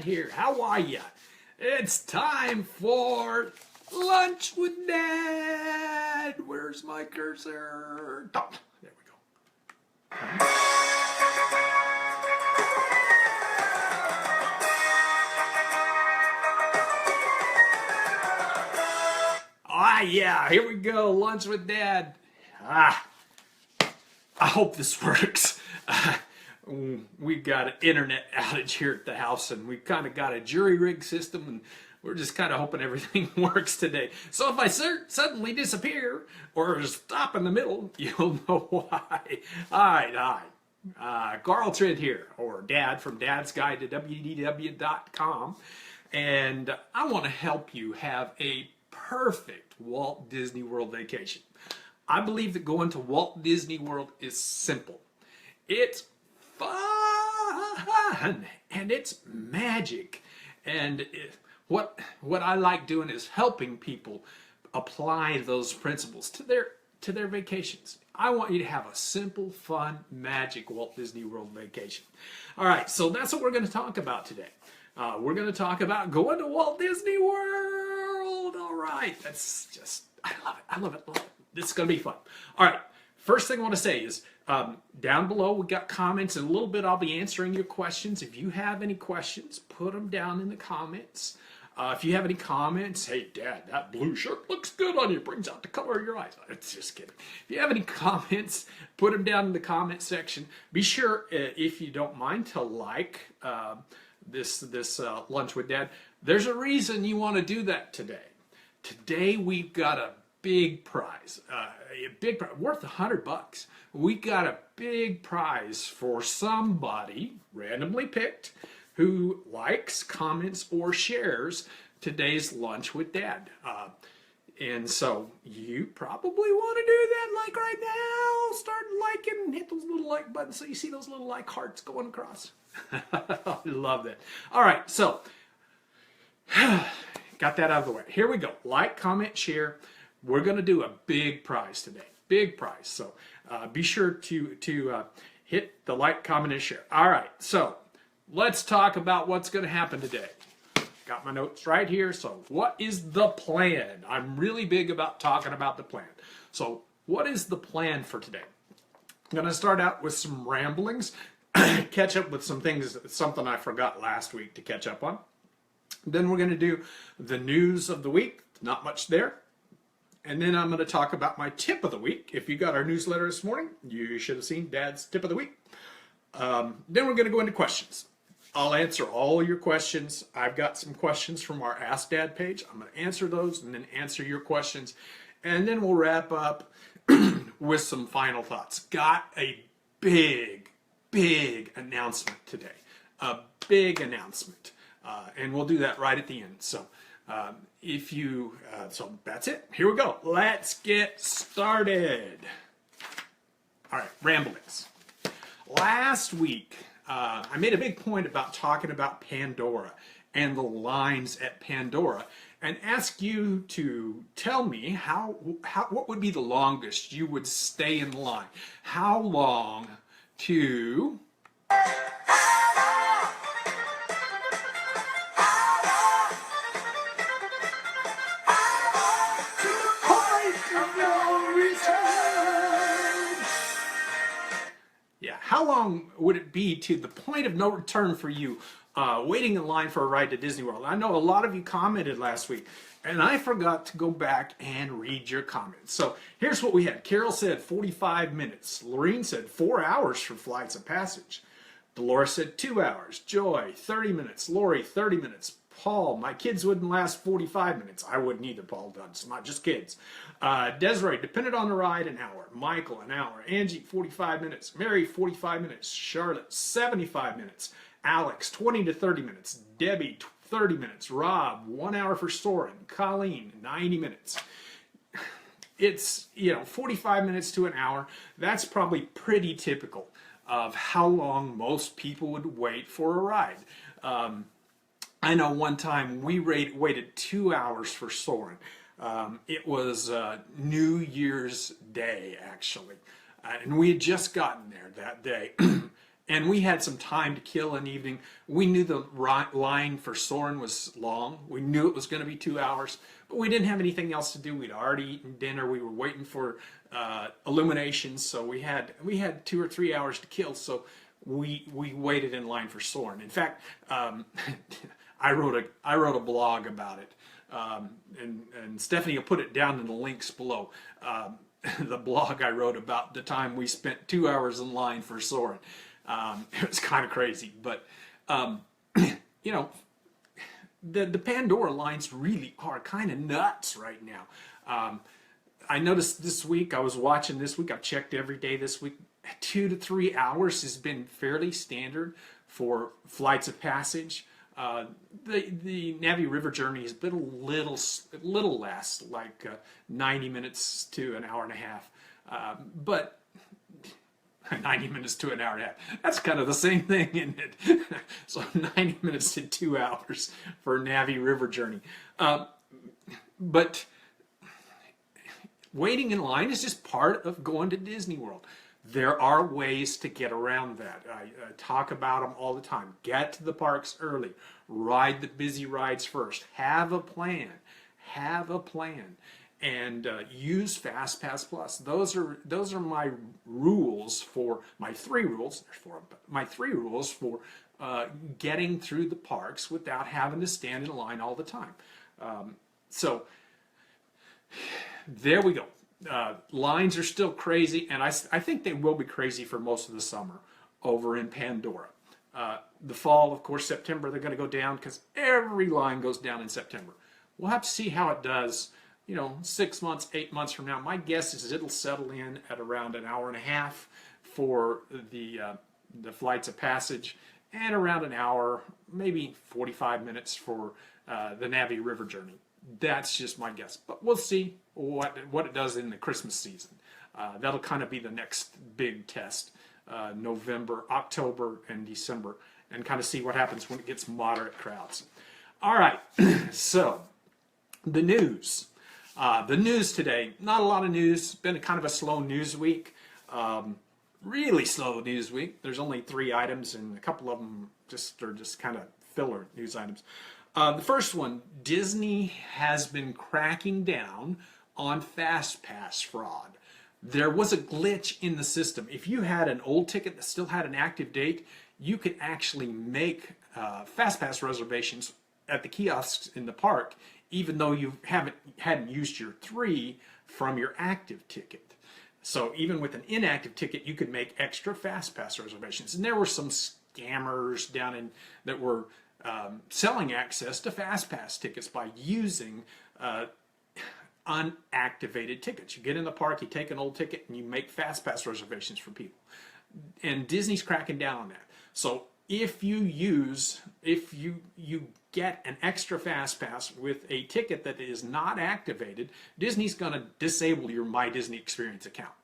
here. How are ya? It's time for Lunch with Dad. Where's my cursor? Oh, there we go. Ah, yeah, here we go. Lunch with Dad. I hope this works. We've got an internet outage here at the house, and we've kind of got a jury rig system, and we're just kind of hoping everything works today. So if I suddenly disappear or stop in the middle, you'll know why. Hi. Carl Trent here, or Dad from Dad's Guide to WDW.com, and I want to help you have a perfect Walt Disney World vacation. I believe that going to Walt Disney World is simple. It's fun and it's magic, and what I like doing is helping people apply those principles to their vacations. I want you to have a simple, fun, magic Walt Disney World vacation. All right, so that's what we're going to talk about today. We're going to talk about going to Walt Disney World. All right, that's just, I love it. This is going to be fun. All right, first thing I want to say is down below we got comments. In a little bit I'll be answering your questions. If you have any questions, put them down in the comments. If you have any comments, hey Dad, that blue shirt looks good on you, brings out the color of your eyes. It's just kidding. If you have any comments, put them down in the comment section. Be sure, if you don't mind, to like this Lunch with Dad. There's a reason you want to do that today. Today we've got a big prize, worth $100. We got a big prize for somebody randomly picked who likes, comments, or shares today's Lunch with Dad. And so you probably want to do that like right now. Start liking, hit those little like buttons so you see those little like hearts going across. I love that. All right, so got that out of the way. Here we go. Like, comment, share. We're going to do a big prize today. Big prize. So be sure to hit the like, comment, and share. All right. So let's talk about what's going to happen today. Got my notes right here. So what is the plan? I'm really big about talking about the plan. So what is the plan for today? I'm going to start out with some ramblings, catch up with some things, something I forgot last week to catch up on. Then we're going to do the news of the week. Not much there. And then I'm going to talk about my tip of the week. If you got our newsletter this morning, you should have seen Dad's tip of the week. Then we're going to go into questions. I'll answer all your questions. I've got some questions from our Ask Dad page. I'm going to answer those and then answer your questions. And then we'll wrap up with some final thoughts. Got a big announcement today. A big announcement. And we'll do that right at the end. So so that's it. Here we go. Let's get started. All right, ramblings. Last week, I made a big point about talking about Pandora and the lines at Pandora, and ask you to tell me what would be the longest you would stay in line. How long to how long would it be to the point of no return for you waiting in line for a ride to Disney World? I know a lot of you commented last week, and I forgot to go back and read your comments. So here's what we had. Carol said 45 minutes. Lorene said 4 hours for flights of passage. Dolores said 2 hours. Joy, 30 minutes. Lori, 30 minutes. Paul, my kids wouldn't last 45 minutes. I wouldn't either, Paul. It's not just kids. Desiree, depended on the ride, an hour. Michael, an hour. Angie, 45 minutes. Mary, 45 minutes. Charlotte, 75 minutes. Alex, 20 to 30 minutes. Debbie, 30 minutes. Rob, 1 hour for Soren. Colleen, 90 minutes. It's, 45 minutes to an hour. That's probably pretty typical of how long most people would wait for a ride. I know one time we waited 2 hours for Soren. It was New Year's Day, actually. And we had just gotten there that day. And we had some time to kill in the evening. We knew the line for Soren was long. We knew it was going to be 2 hours, but we didn't have anything else to do. We'd already eaten dinner. We were waiting for illuminations, so we had 2 or 3 hours to kill. So we waited in line for Soren. In fact, I wrote a blog about it, and Stephanie will put it down in the links below. The blog I wrote about the time we spent 2 hours in line for Soren. It was kind of crazy, but you know, the Pandora lines really are kind of nuts right now. I noticed this week, I was watching this week, I've checked every day this week, 2 to 3 hours has been fairly standard for flights of passage. The Navi River journey has been a little less, like 90 minutes to an hour and a half, but 90 minutes to an hour and a half. That's kind of the same thing, isn't it? So 90 minutes to 2 hours for a Navi River journey. But waiting in line is just part of going to Disney World. There are ways to get around that. I talk about them all the time. Get to the parks early. Ride the busy rides first. Have a plan. Have a plan. And use FastPass Plus. Those are my rules for my 3 rules. There's 4 of them, but my 3 rules for getting through the parks without having to stand in line all the time. So there we go. Lines are still crazy, and I think they will be crazy for most of the summer over in Pandora. The fall, of course, September, they're going to go down because every line goes down in September. We'll have to see how it does, 6 months, 8 months from now. My guess is it'll settle in at around an hour and a half for the flights of passage, and around an hour, maybe 45 minutes for the Navi River journey. That's just my guess, but we'll see what it does in the Christmas season. That'll kind of be the next big test, November, October, and December, and kind of see what happens when it gets moderate crowds. All right, so the news. The news today, not a lot of news. It's been kind of a slow news week. Really slow news week. There's only 3 items, and a couple of them are just kind of filler news items. The first one, Disney has been cracking down on FastPass fraud. There was a glitch in the system. If you had an old ticket that still had an active date, you could actually make FastPass reservations at the kiosks in the park, even though you hadn't used your 3 from your active ticket. So even with an inactive ticket, you could make extra FastPass reservations. And there were some scammers that were selling access to FastPass tickets by using unactivated tickets. You get in the park, you take an old ticket, and you make FastPass reservations for people. And Disney's cracking down on that. So if you get an extra FastPass with a ticket that is not activated, Disney's going to disable your My Disney Experience account.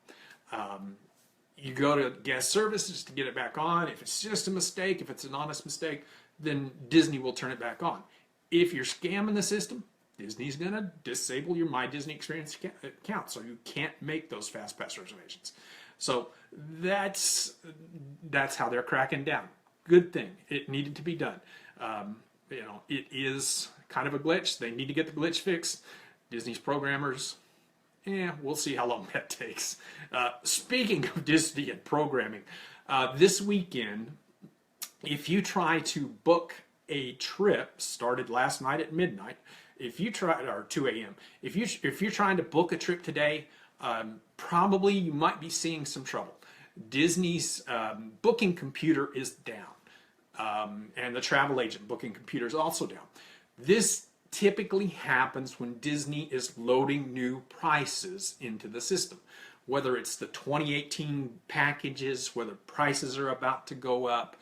You go to guest services to get it back on. If it's just a mistake, if it's an honest mistake, then Disney will turn it back on. If you're scamming the system, Disney's going to disable your My Disney Experience account, so you can't make those FastPass reservations. So that's how they're cracking down. Good thing. It needed to be done. It is kind of a glitch. They need to get the glitch fixed. Disney's programmers, we'll see how long that takes. Speaking of Disney and programming, this weekend, if you try to book a trip, started last night at midnight, or 2 a.m. If you're trying to book a trip today, probably you might be seeing some trouble. Disney's booking computer is down, and the travel agent booking computer is also down. This typically happens when Disney is loading new prices into the system. Whether it's the 2018 packages, whether prices are about to go up,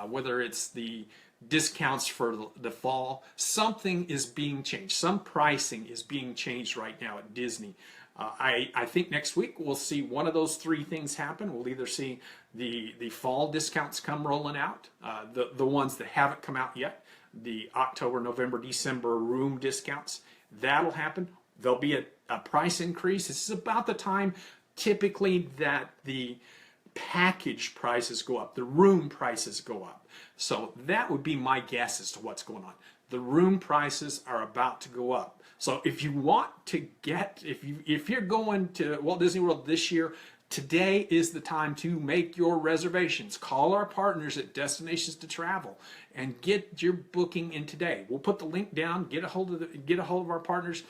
whether it's the discounts for the fall, something is being changed. Some pricing is being changed right now at Disney. I think next week we'll see one of those 3 things happen. We'll either see the fall discounts come rolling out, the ones that haven't come out yet, the October, November, December room discounts. That'll happen. There'll be a price increase. This is about the time typically that the package prices go up, the room prices go up. So that would be my guess as to what's going on. The room prices are about to go up. So if you want to get, if you're going to Walt Disney World this year, today is the time to make your reservations. Call our partners at Destinations to Travel and get your booking in today. We'll put the link down. Get a hold of our partners.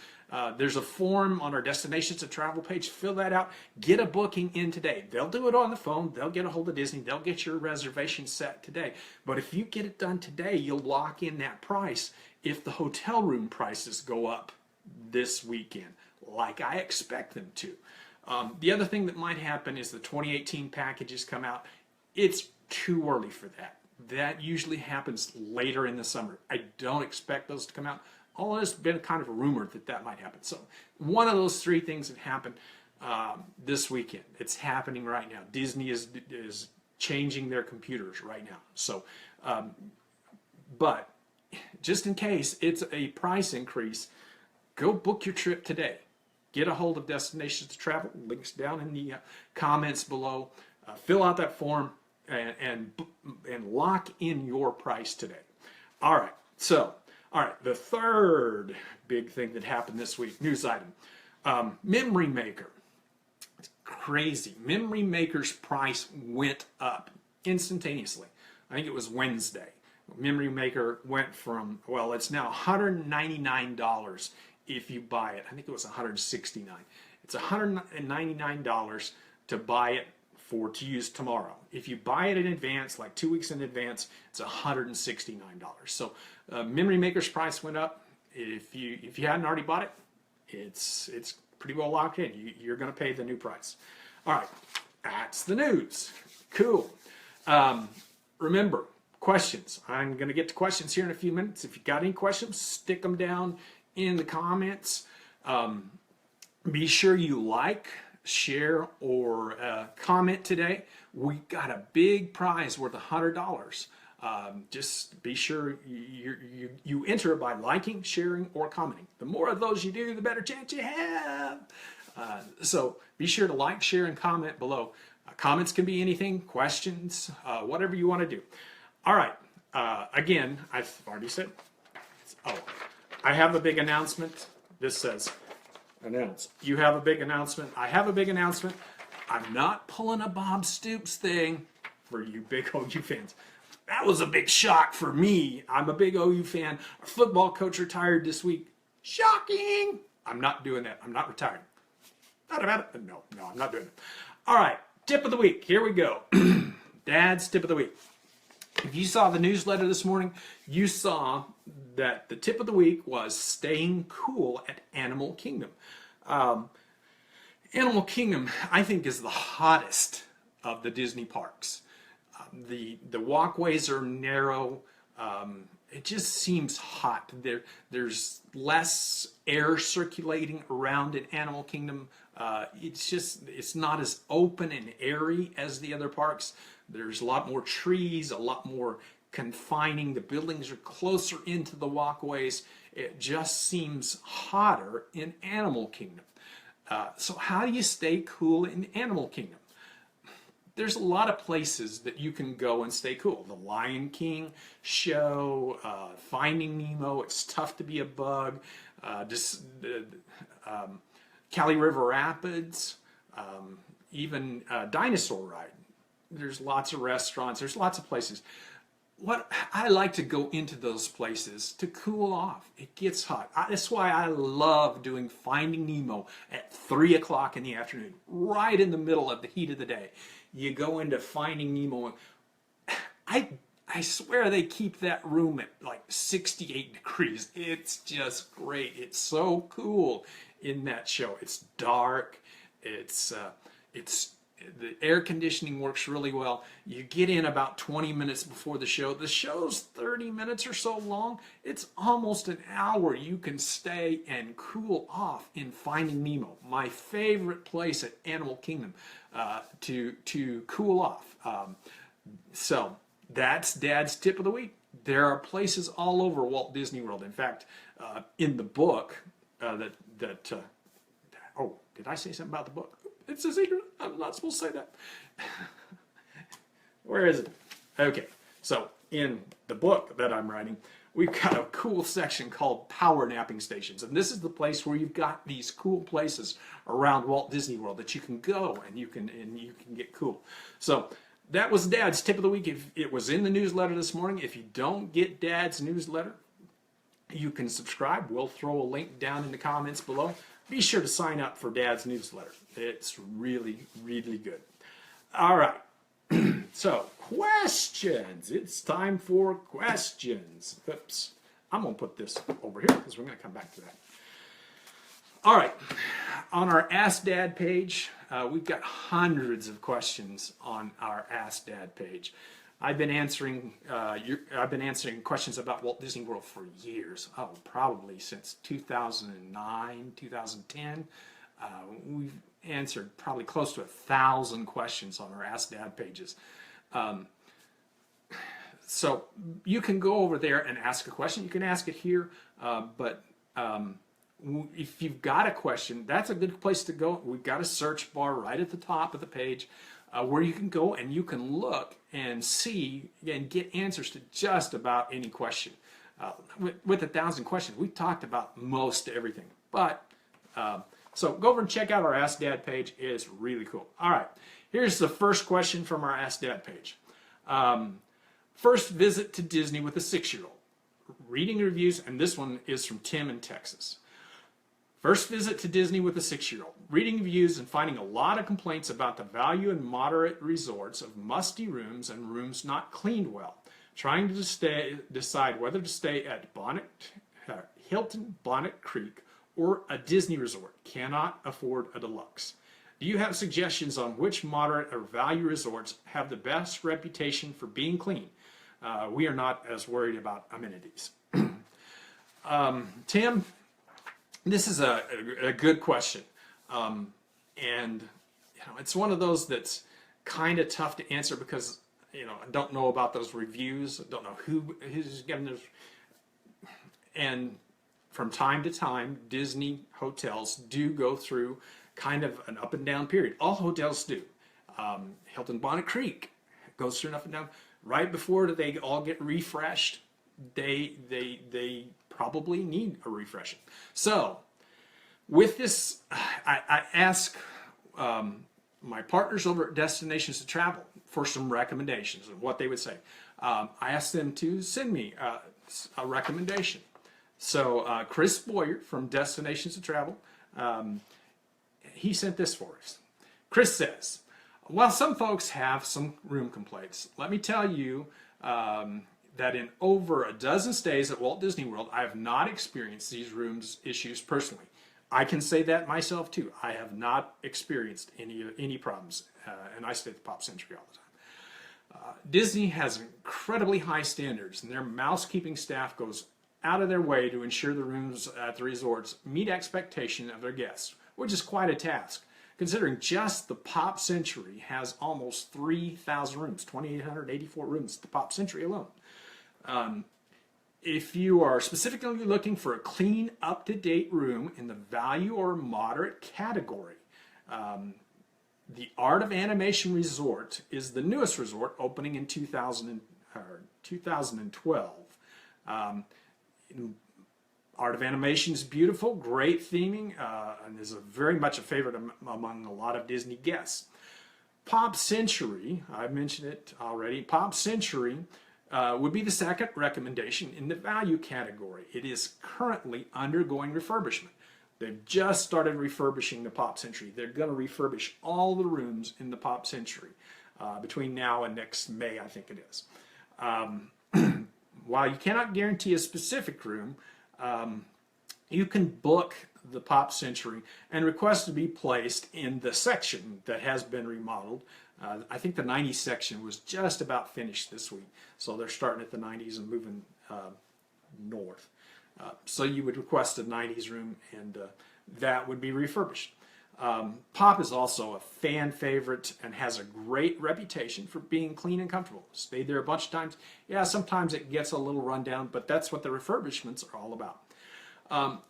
There's a form on our Destinations to Travel page. Fill that out. Get a booking in today. They'll do it on the phone. They'll get a hold of Disney. They'll get your reservation set today. But if you get it done today, you'll lock in that price if the hotel room prices go up this weekend, like I expect them to. The other thing that might happen is the 2018 packages come out. It's too early for that. That usually happens later in the summer. I don't expect those to come out. Although there's been kind of a rumor that might happen. So one of those three things that happened this weekend. It's happening right now. Disney is changing their computers right now. So, but just in case it's a price increase, go book your trip today. Get a hold of Destinations to Travel. Links down in the comments below. Fill out that form and lock in your price today. All right. So, all right. The third big thing that happened this week, news item, Memory Maker. It's crazy. Memory Maker's price went up instantaneously. I think it was Wednesday. Memory Maker went from, well, it's now $199 if you buy it. I think it was $169. It's $199 to buy it to use tomorrow. If you buy it in advance, like 2 weeks in advance, it's $169. So Memory Maker's price went up. If you hadn't already bought it, it's pretty well locked in. You're going to pay the new price. All right, that's the news. Cool. Remember, questions. I'm going to get to questions here in a few minutes. If you got any questions, stick them down in the comments. Be sure you like, share, or comment today. We got a big prize worth $100. Just be sure you enter by liking, sharing, or commenting. The more of those you do, the better chance you have. So be sure to like, share, and comment below. Comments can be anything, questions, whatever you want to do. All right. Again, I've already said. Oh, I have a big announcement. This says, announce. You have a big announcement. I have a big announcement. I'm not pulling a Bob Stoops thing for you big OU fans. That was a big shock for me. I'm a big OU fan. Our football coach retired this week. Shocking. I'm not doing that. I'm not retired. No, I'm not doing it. All right. Tip of the week. Here we go. Dad's tip of the week. If you saw the newsletter this morning, you saw that the tip of the week was staying cool at Animal Kingdom. Animal Kingdom, I think, is the hottest of the Disney parks. The walkways are narrow. It just seems hot. There's less air circulating around in Animal Kingdom. It's not as open and airy as the other parks. There's a lot more trees, a lot more confining. The buildings are closer into the walkways. It just seems hotter in Animal Kingdom. So how do you stay cool in Animal Kingdom? There's a lot of places that you can go and stay cool. The Lion King show, Finding Nemo, It's Tough to Be a Bug, Cali River Rapids, even Dinosaur Ride. There's lots of restaurants. There's lots of places. What I like to go into those places to cool off. It gets hot. That's why I love doing Finding Nemo at 3 o'clock in the afternoon, right in the middle of the heat of the day. You go into Finding Nemo. I swear they keep that room at like 68 degrees. It's just great. It's so cool in that show. It's dark. The air conditioning works really well. You get in about 20 minutes before the show. The show's 30 minutes or so long. It's almost an hour you can stay and cool off in Finding Nemo. My favorite place at Animal Kingdom to cool off. So that's Dad's tip of the week. There are places all over Walt Disney World. In fact, in the book oh, did I say something about the book? It's a secret. I'm not supposed to say that. Where is it? Okay, so in the book that I'm writing, we've got a cool section called Power Napping Stations. And this is the place where you've got these cool places around Walt Disney World that you can go and you can get cool. So that was Dad's tip of the week. If it was in the newsletter this morning. If you don't get Dad's newsletter, you can subscribe. We'll throw a link down in the comments below. Be sure to sign up for Dad's newsletter. It's really, really good. All right. So, questions. It's time for questions. Oops. I'm going to put this over here because we're going to come back to that. All right. On our Ask Dad page, we've got hundreds of questions on our Ask Dad page. I've been answering questions about Walt Disney World for years. Oh, probably since 2009, 2010. We've answered probably close to 1,000 questions on our Ask Dad pages. So you can go over there and ask a question. You can ask it here, but if you've got a question, that's a good place to go. We've got a search bar right at the top of the page where you can go and you can look and see and get answers to just about any question. With 1,000 questions, we talked about most everything. But so go over and check out our Ask Dad page. It's really cool. All right, here's the first question from our Ask Dad page. First visit to Disney with a 6-year-old. Reading reviews, and this one is from Tim in Texas. First visit to Disney with a 6-year-old. Reading reviews and finding a lot of complaints about the value and moderate resorts of musty rooms and rooms not cleaned well. Trying to decide whether to stay at Hilton Bonnet Creek or a Disney resort. Cannot afford a deluxe. Do you have suggestions on which moderate or value resorts have the best reputation for being clean? We are not as worried about amenities. Tim, this is a good question. And it's one of those that's kind of tough to answer because I don't know about those reviews. I don't know who's giving those. And from time to time, Disney hotels do go through kind of an up and down period. All hotels do. Hilton Bonnet Creek goes through an up and down. Right before they all get refreshed, they probably need a refreshing. So with this, I ask my partners over at Destinations to Travel for some recommendations of what they would say. I asked them to send me a recommendation. So Chris Boyer from Destinations to Travel, he sent this for us. Chris says, while some folks have some room complaints, let me tell you that in over a dozen stays at Walt Disney World, I have not experienced these rooms issues personally. I can say that myself too. I have not experienced any problems, and I stay at the Pop Century all the time. Disney has incredibly high standards, and their mousekeeping staff goes out of their way to ensure the rooms at the resorts meet expectation of their guests, which is quite a task, considering just the Pop Century has almost 3,000 rooms, 2,884 rooms at the Pop Century alone. If you are specifically looking for a clean, up-to-date room in the value or moderate category, the Art of Animation Resort is the newest resort, opening in 2012. Art of Animation is beautiful, great theming, and is very much a favorite among a lot of Disney guests. Pop Century, I mentioned it already, Pop Century would be the second recommendation in the value category. It is currently undergoing refurbishment. They've just started refurbishing the Pop Century. They're going to refurbish all the rooms in the Pop Century between now and next May, I think it is. While you cannot guarantee a specific room, you can book the Pop Century and request to be placed in the section that has been remodeled. I think the 90s section was just about finished this week, so they're starting at the 90s and moving north. So you would request a 90s room, and that would be refurbished. Pop is also a fan favorite and has a great reputation for being clean and comfortable. Stayed there a bunch of times. Yeah, sometimes it gets a little rundown, but that's what the refurbishments are all about.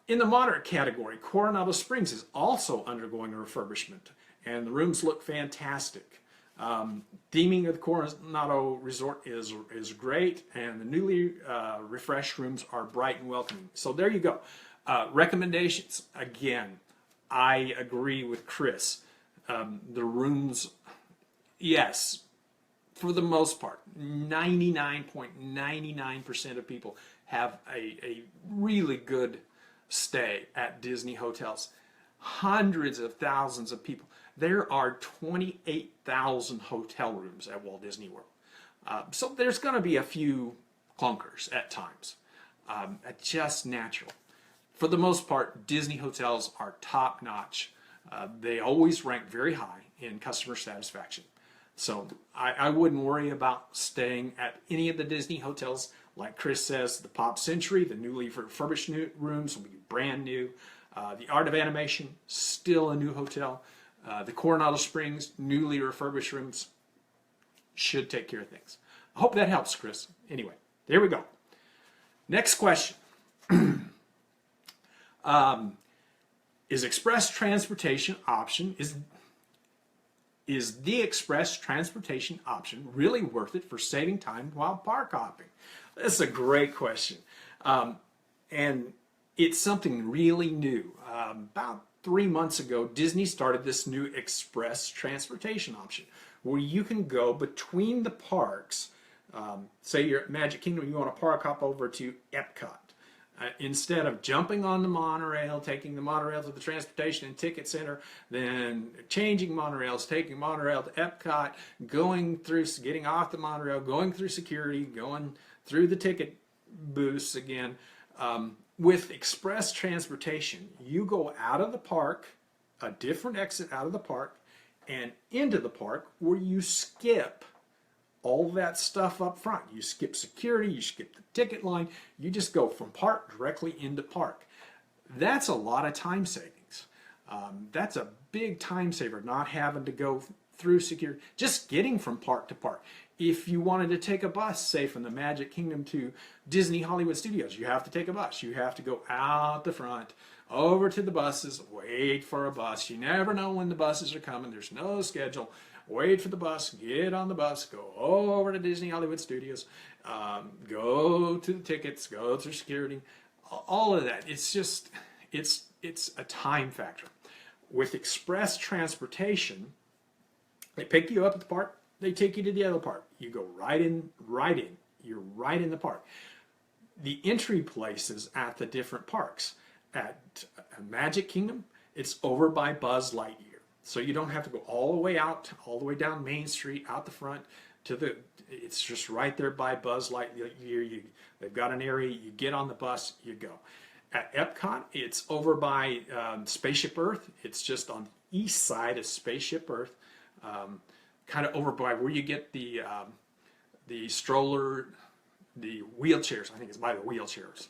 In the moderate category, Coronado Springs is also undergoing a refurbishment, and the rooms look fantastic. Theming of the Coronado Resort is great, and the newly refreshed rooms are bright and welcoming. So there you go. Recommendations. Again, I agree with Chris. The rooms, yes, for the most part, 99.99% of people have a really good stay at Disney hotels. Hundreds of thousands of people. There are 28,000 hotel rooms at Walt Disney World. So there's going to be a few clunkers at times. Just natural. For the most part, Disney hotels are top notch. They always rank very high in customer satisfaction. So I wouldn't worry about staying at any of the Disney hotels. Like Chris says, the Pop Century, the newly refurbished rooms will be brand new. The Art of Animation, still a new hotel. The Coronado Springs, newly refurbished rooms, should take care of things. I hope that helps, Chris. Anyway, there we go. Next question. Is express transportation option, is the express transportation option really worth it for saving time while park hopping? That's a great question. And it's something really new. About 3 months ago, Disney started this new express transportation option where you can go between the parks. Say you're at Magic Kingdom, you want to park hop over to Epcot. Instead of jumping on the monorail, taking the monorail to the transportation and ticket center, then changing monorails, taking monorail to Epcot, going through, getting off the monorail, going through security, going through the ticket booths again. With express transportation, you go out of the park, a different exit out of the park, and into the park where you skip all that stuff up front. You skip security, you skip the ticket line, you just go from park directly into park. That's a lot of time savings. That's a big time saver, not having to go through security, just getting from park to park. If you wanted to take a bus, say from the Magic Kingdom to Disney Hollywood Studios, you have to take a bus. You have to go out the front, over to the buses, wait for a bus. You never know when the buses are coming. There's no schedule. Wait for the bus, get on the bus, go over to Disney Hollywood Studios, go to the tickets, go through security, all of that. It's just, it's a time factor. With express transportation, they pick you up at the park, they take you to the other park. You go right in, you're right in the park. The entry places at the different parks. At Magic Kingdom, it's over by Buzz Lightyear. So you don't have to go all the way out, all the way down Main Street, out the front to the, it's just right there by Buzz Lightyear. They've got an area, you get on the bus, you go. At Epcot, it's over by Spaceship Earth. It's just on the east side of Spaceship Earth, kind of over by where you get the stroller, the wheelchairs. I think it's by the wheelchairs.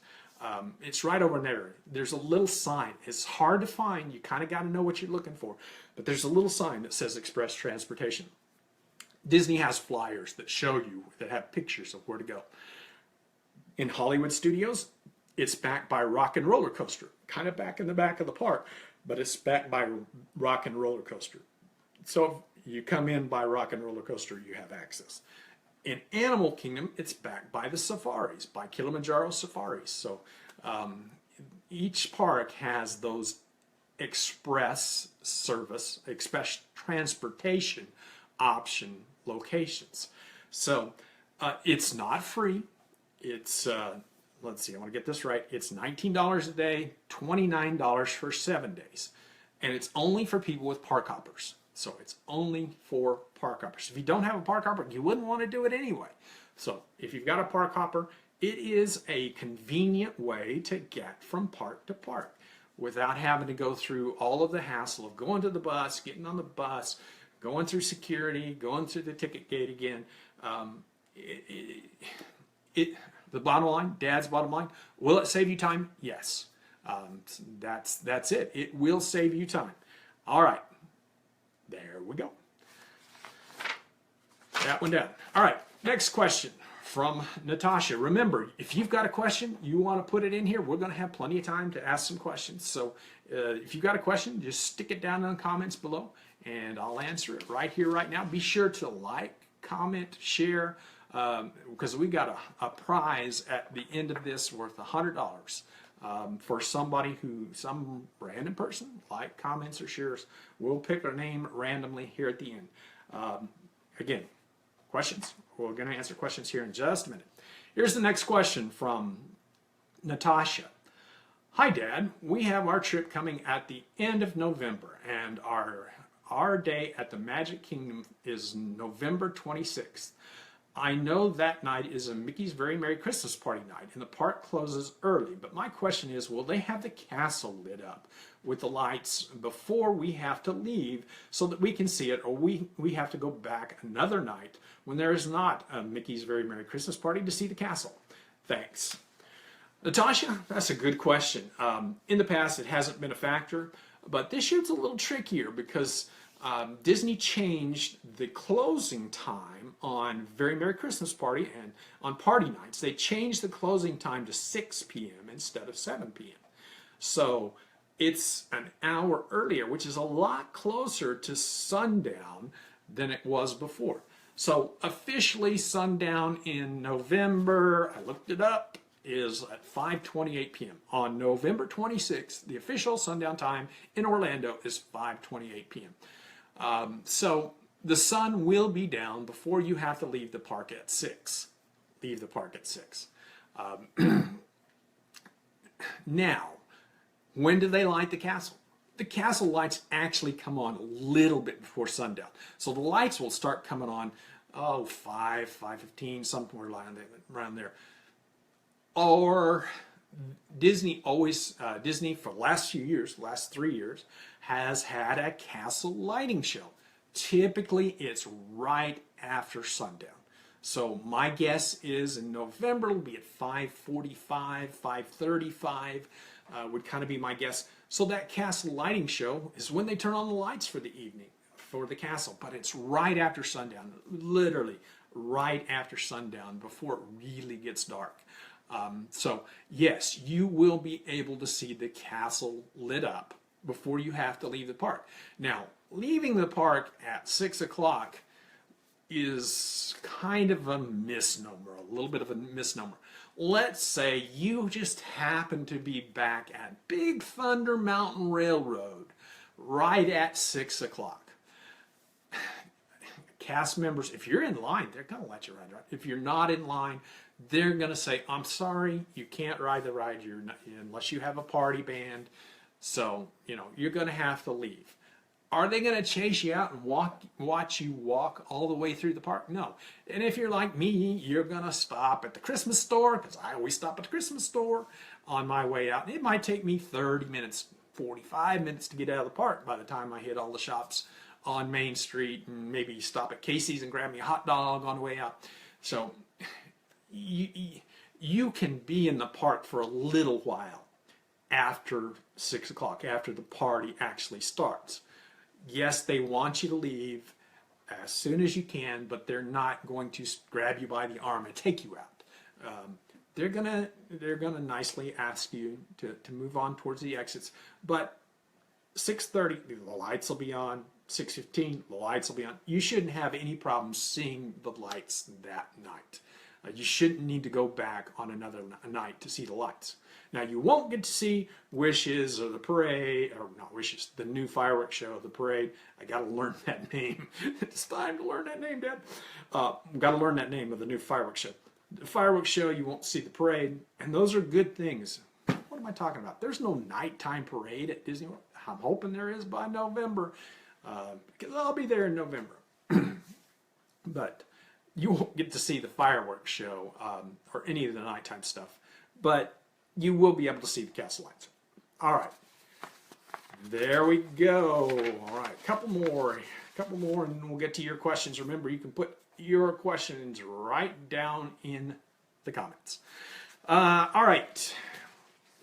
It's right over there. There's a little sign. It's hard to find. You kind of got to know what you're looking for. But there's a little sign that says Express Transportation. Disney has flyers that show you, that have pictures of where to go. In Hollywood Studios, it's back by Rock and Roller Coaster. Kind of back in the back of the park, but it's back by Rock and Roller Coaster. So if you come in by Rock and Roller Coaster, you have access. In Animal Kingdom, it's back by the safaris, by Kilimanjaro Safaris. So each park has those express service, express transportation option locations. So it's not free. It's, let's see, I want to get this right. It's $19 a day, $29 for 7 days. And it's only for people with park hoppers. So it's only for park hoppers. If you don't have a park hopper, you wouldn't want to do it anyway. So if you've got a park hopper, it is a convenient way to get from park to park without having to go through all of the hassle of going to the bus, getting on the bus, going through security, going through the ticket gate again. The bottom line, Dad's bottom line, will it save you time? Yes. That's it. It will save you time. All right. There we go. That one down. All right, next question from Natasha. Remember, if you've got a question, you want to put it in here, we're going to have plenty of time to ask some questions. So if you've got a question, just stick it down in the comments below, and I'll answer it right here, right now. Be sure to like, comment, share, because we got a prize at the end of this worth $100 for somebody some random person, like, comments, or shares. We'll pick a name randomly here at the end. Again, questions? We're going to answer questions here in just a minute. Here's the next question from Natasha. Hi, Dad. We have our trip coming at the end of November, and our day at the Magic Kingdom is November 26th. I know that night is a Mickey's Very Merry Christmas Party night, and the park closes early, but my question is, will they have the castle lit up with the lights before we have to leave so that we can see it, or we have to go back another night when there is not a Mickey's Very Merry Christmas Party to see the castle? Thanks. Natasha, that's a good question. In the past, it hasn't been a factor, but this year it's a little trickier because Disney changed the closing time on Very Merry Christmas Party, and on party nights they changed the closing time to 6 p.m. instead of 7 p.m. So it's an hour earlier, which is a lot closer to sundown than it was before. So officially sundown in November, I looked it up, is at 5:28 p.m. On November 26th, the official sundown time in Orlando is 5:28 p.m. So the sun will be down before you have to leave the park at 6. Leave the park at 6. Now, when do they light the castle? The castle lights actually come on a little bit before sundown. So the lights will start coming on, 5:15, somewhere around there. Or Disney Disney for the last few years, last 3 years, has had a castle lighting show. Typically, it's right after sundown. So my guess is in November it'll be at 5:45, 5:35 would kind of be my guess. So that castle lighting show is when they turn on the lights for the evening for the castle, but it's right after sundown, literally right after sundown before it really gets dark. So yes, you will be able to see the castle lit up before you have to leave the park. Now, leaving the park at 6 o'clock is kind of a misnomer, a little bit of a misnomer. Let's say you just happen to be back at Big Thunder Mountain Railroad right at 6 o'clock. Cast members, if you're in line, they're going to let you ride. Right? If you're not in line, they're going to say, I'm sorry, you can't ride the ride unless you have a party band. So, you're going to have to leave. Are they going to chase you out and watch you walk all the way through the park? No. And if you're like me, you're going to stop at the Christmas store, because I always stop at the Christmas store on my way out. It might take me 30 minutes, 45 minutes to get out of the park by the time I hit all the shops on Main Street, and maybe stop at Casey's and grab me a hot dog on the way out. So you can be in the park for a little while after 6 o'clock, after the party actually starts. Yes, they want you to leave as soon as you can, but they're not going to grab you by the arm and take you out. They're gonna nicely ask you to move on towards the exits. But 6:30, the lights will be on. 6:15, the lights will be on. You shouldn't have any problem seeing the lights that night. You shouldn't need to go back on another night to see the lights. Now, you won't get to see Wishes or the parade, or not Wishes, the new fireworks show, the parade. I got to learn that name. It's time to learn that name, Dad. Got to learn that name of the new fireworks show. The fireworks show, you won't see the parade, and those are good things. What am I talking about? There's no nighttime parade at Disney World. I'm hoping there is by November, because I'll be there in November. But you won't get to see the fireworks show or any of the nighttime stuff, but you will be able to see the castle lights. All right, there we go. All right, a couple more, and we'll get to your questions. Remember, you can put your questions right down in the comments. All right,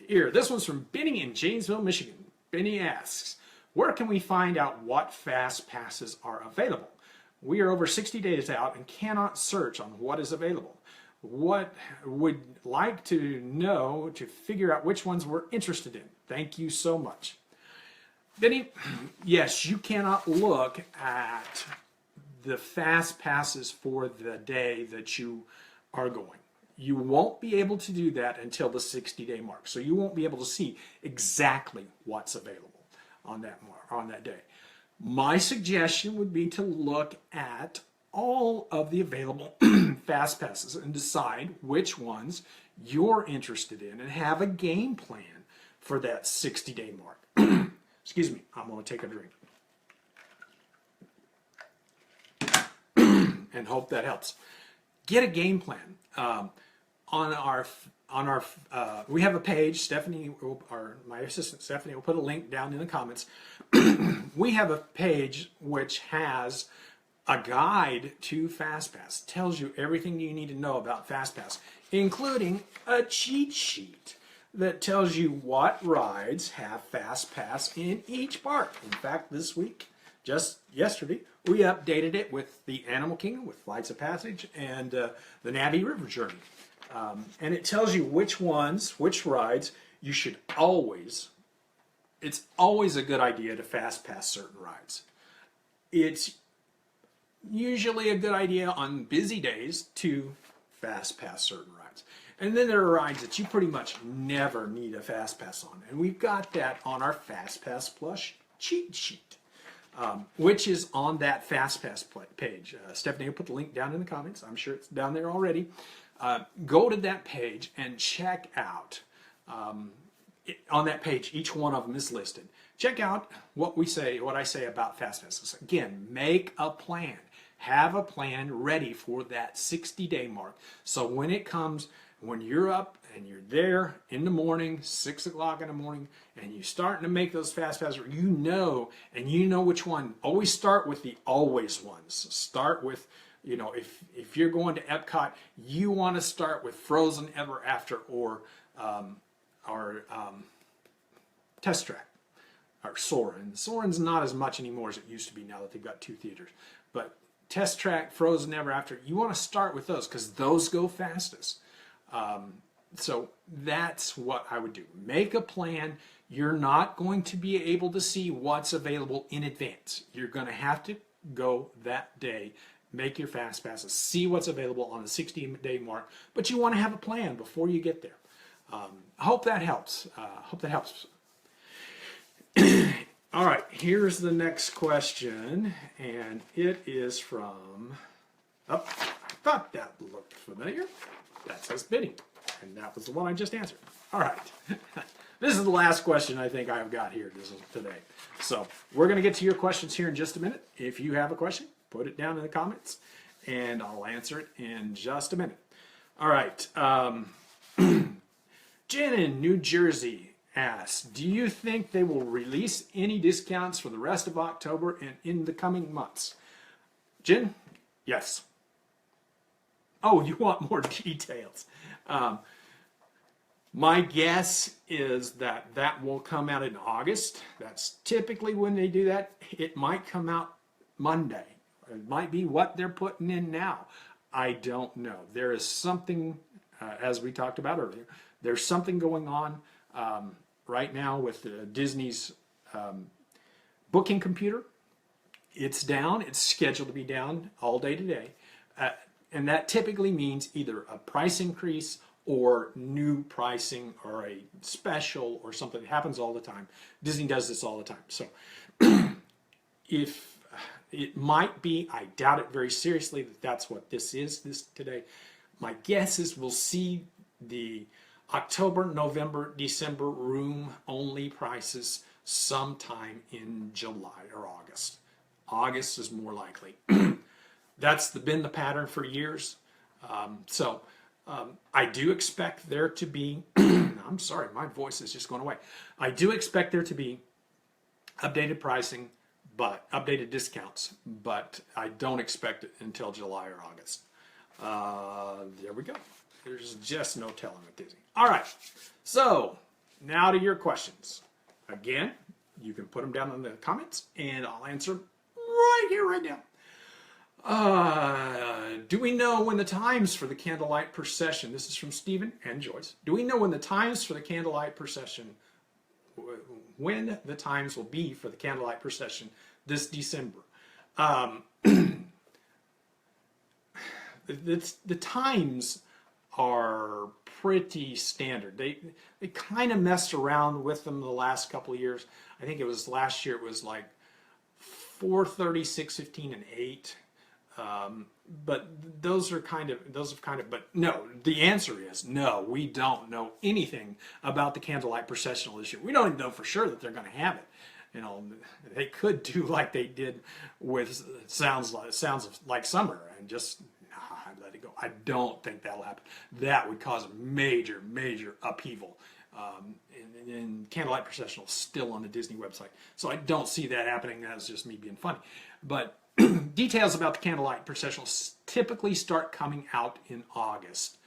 here, this one's from Benny in Janesville, Michigan. Benny asks, where can we find out what fast passes are available? We are over 60 days out and cannot search on what is available. what would like to know to figure out which ones we're interested in. Thank you so much. Benny, yes, you cannot look at the fast passes for the day that you are going. You won't be able to do that until the 60-day mark. So you won't be able to see exactly what's available on that day. My suggestion would be to look at all of the available fast passes and decide which ones you're interested in and have a game plan for that 60-day mark. Excuse me, I'm going to take a drink. And hope that helps. Get a game plan. We have a page. Stephanie, or my assistant Stephanie, will put a link down in the comments. We have a page which has a guide to FastPass. Tells you everything you need to know about FastPass, including a cheat sheet that tells you what rides have FastPass in each park. In fact, this week, just yesterday, we updated it with the Animal Kingdom, with Flights of Passage, and the Navi River Journey. And it tells you which rides you should always, it's always a good idea to fast pass certain rides. It's usually a good idea on busy days to fast pass certain rides. And then there are rides that you pretty much never need a fast pass on. And we've got that on our Fast Pass Plus cheat sheet, which is on that Fast Pass page. Stephanie will put the link down in the comments. I'm sure it's down there already. Go to that page and check out, on that page, each one of them is listed. Check out what I say about fast passes. Again, make a plan. Have a plan ready for that 60-day mark. So when it comes, when you're up and you're there in the morning, 6 o'clock in the morning, and you're starting to make those fast passes, you know which one. Always start with the always ones. Start with, if you're going to Epcot, you want to start with Frozen Ever After or Test Track or Soarin'. Soarin's not as much anymore as it used to be now that they've got 2 theaters. But Test Track, Frozen Ever After, you want to start with those because those go fastest. So that's what I would do. Make a plan. You're not going to be able to see what's available in advance. You're going to have to go that day, make your fast passes, see what's available on the 60-day mark, but you want to have a plan before you get there. I hope that helps. All right, here's the next question, and it is from, I thought that looked familiar. That says bidding, and that was the one I just answered. All right, this is the last question I think I've got here today. So we're going to get to your questions here in just a minute. If you have a question, put it down in the comments, and I'll answer it in just a minute. All right, Jen in New Jersey asks, do you think they will release any discounts for the rest of October and in the coming months? Jen, yes. Oh, you want more details. My guess is that will come out in August. That's typically when they do that. It might come out Monday. It might be what they're putting in now. I don't know. There is something, as we talked about earlier, there's something going on right now with Disney's booking computer. It's down. It's scheduled to be down all day today. And that typically means either a price increase or new pricing or a special or something. That happens all the time. Disney does this all the time. So if it might be, I doubt it very seriously that that's what this is today. My guess is we'll see the October, November, December room-only prices sometime in July or August. August is more likely. That's been the pattern for years. I do expect there to be, I'm sorry, my voice is just going away. I do expect there to be updated pricing, but updated discounts, but I don't expect it until July or August. There we go. There's just no telling with Disney. All right, so now to your questions. Again, you can put them down in the comments, and I'll answer them right here, right now. Do we know when the times for the candlelight procession? This is from Stephen and Joyce. Do we know when the times for the candlelight procession, when the times will be for the candlelight procession this December? The times are pretty standard. They kind of messed around with them the last couple of years. I think it was last year. It was like 4:30, 6:15, and 8. But those have kind of. But no, the answer is no. We don't know anything about the candlelight processional this year. We don't even know for sure that they're going to have it. You know, they could do like they did with sounds like summer and just let it go. I don't think that'll happen. That would cause a major upheaval. And candlelight processional is still on the Disney website, so I don't see that happening. That's just me being funny. But details about the candlelight processional typically start coming out in August.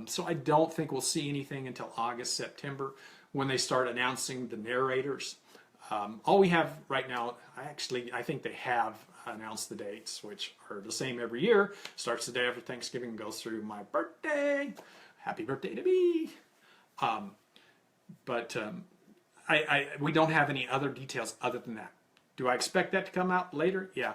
So I don't think we'll see anything until August, September, when they start announcing the narrators. All we have right now, I think they have announced the dates, which are the same every year. Starts the day after Thanksgiving and goes through my birthday. Happy birthday to me. But we don't have any other details other than that. Do I expect that to come out later? Yeah.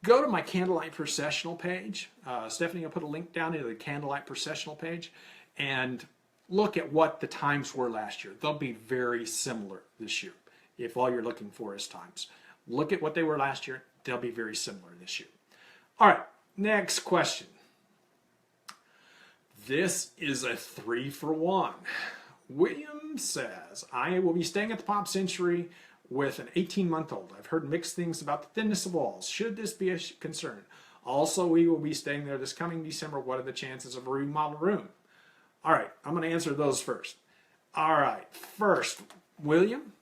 Go to my Candlelight Processional page. Stephanie will put a link down into the Candlelight Processional page and look at what the times were last year. They'll be very similar this year if all you're looking for is times. Look at what they were last year. They'll be very similar this year. All right, next question. This is a 3-for-1. William says, I will be staying at the Pop Century with an 18-month-old. I've heard mixed things about the thinness of walls. Should this be a concern? Also, we will be staying there this coming December. What are the chances of a remodeled room? All right, I'm going to answer those first. All right, first, William,